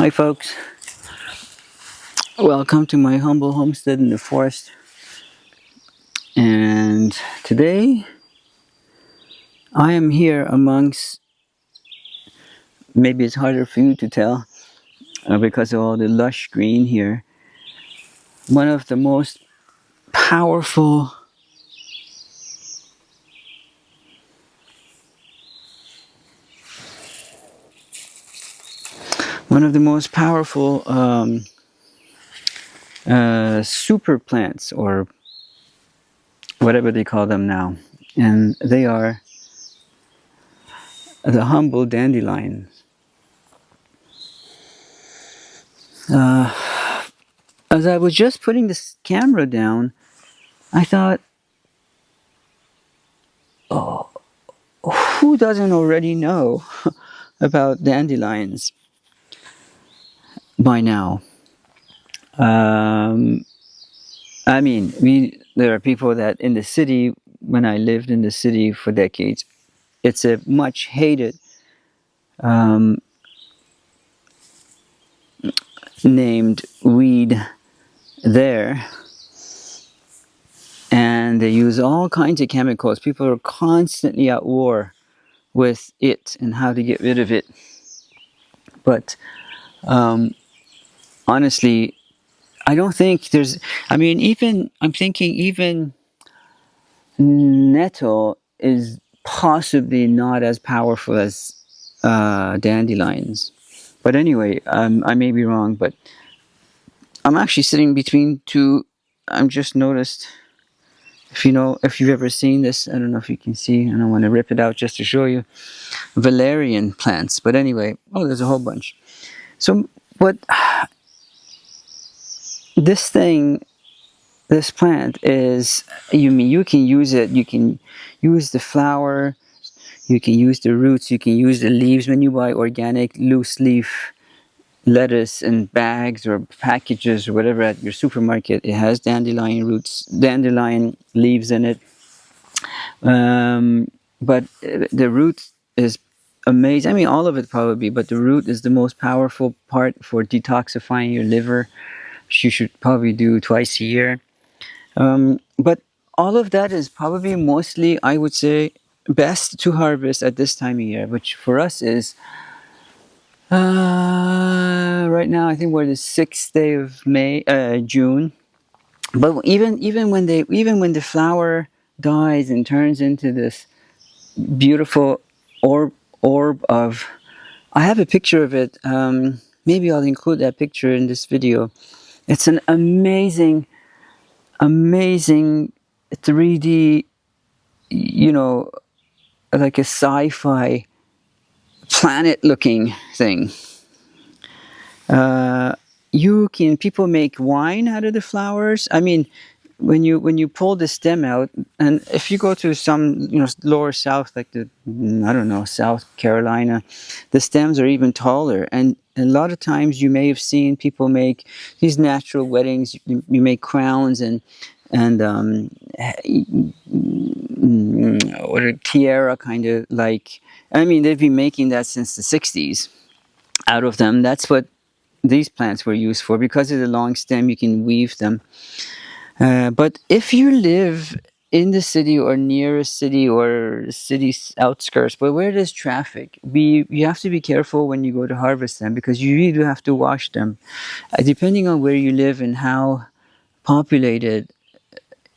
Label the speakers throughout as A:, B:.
A: Hi folks, welcome to my humble homestead in the forest. And today I am here amongst, maybe it's harder for you to tell because of all the lush green here, one of the most powerful super plants, or whatever they call them now, and they are the humble dandelion. As I was just putting this camera down, I thought, who doesn't already know about dandelions by now? There are people that in the city, when I lived in the city for decades, it's a much hated named weed there. And they use all kinds of chemicals. People are constantly at war with it and how to get rid of it. But honestly, I don't think there's, I'm thinking even nettle is possibly not as powerful as dandelions. But anyway, I may be wrong, but I'm actually sitting between two. I'm just noticed, if you've ever seen this, I don't know if you can see, I don't want to rip it out just to show you, valerian plants. But anyway, there's a whole bunch. So what this plant is, you can use it, you can use the flower, you can use the roots, you can use the leaves. When you buy organic loose leaf lettuce in bags or packages or whatever at your supermarket, it has dandelion roots, dandelion leaves in it. But the root is amazing. All of it probably, but the root is the most powerful part for detoxifying your liver. You should probably do twice a year. But all of that is probably mostly, I would say, best to harvest at this time of year, which for us is right now. I think we're the 6th day of June. But even when the flower dies and turns into this beautiful orb of, I have a picture of it. Maybe I'll include that picture in this video. It's an amazing 3D, like a sci-fi planet-looking thing. People make wine out of the flowers. When you pull the stem out, and if you go to some lower south, like South Carolina, the stems are even taller. And a lot of times you may have seen people make these natural weddings. You make crowns and what a tiara, kind of like. They've been making that since the 60s out of them. That's what these plants were used for. Because of the long stem, you can weave them. But if you live in the city or near a city or city's outskirts, but where there's traffic, you have to be careful when you go to harvest them, because you really do have to wash them. Depending on where you live and how populated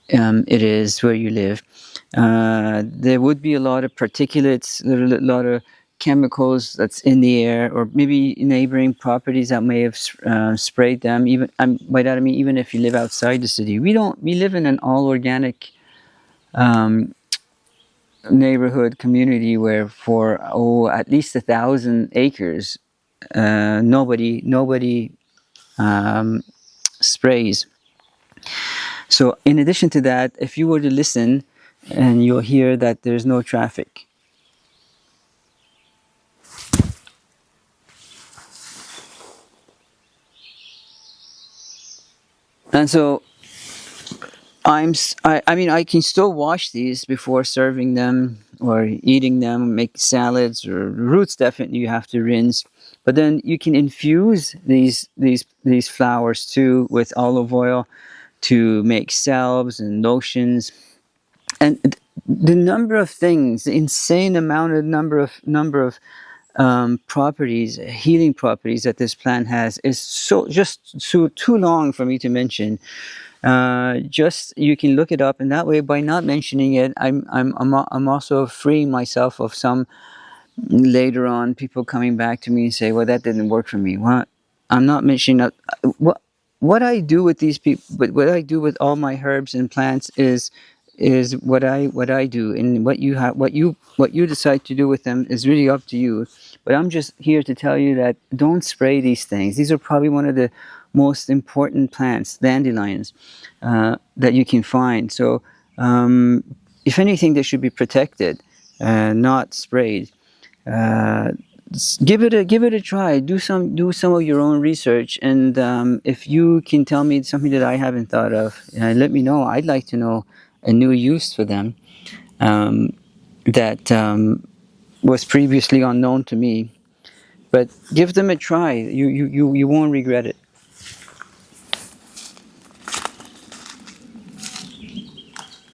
A: it is where you live, there would be a lot of particulates, a lot of chemicals that's in the air, or maybe neighboring properties that may have sprayed them. Even by that I mean even if you live outside the city. We live in an all organic neighborhood community where for at least 1,000 acres, nobody sprays. So in addition to that, if you were to listen, and you'll hear that there's no traffic. And so I can still wash these before serving them, or eating them, make salads, or roots definitely you have to rinse. But then you can infuse these flowers too with olive oil to make salves and lotions. And the number of things, the insane amount of number of properties, healing properties that this plant has is so too long for me to mention. Just you can look it up, and that way, by not mentioning it, I'm also freeing myself of some later on people coming back to me and say, "Well, that didn't work for me." Well, I'm not mentioning that. What I do with these people, but what I do with all my herbs and plants is what I do, and what you decide to do with them is really up to you. But I'm just here to tell you that don't spray these things. These are probably one of the most important plants, dandelions, that you can find. So, if anything, they should be protected, not sprayed. Uh, give it a try. Do some of your own research, and if you can tell me something that I haven't thought of, let me know. I'd like to know a new use for them that was previously unknown to me. But give them a try. You won't regret it.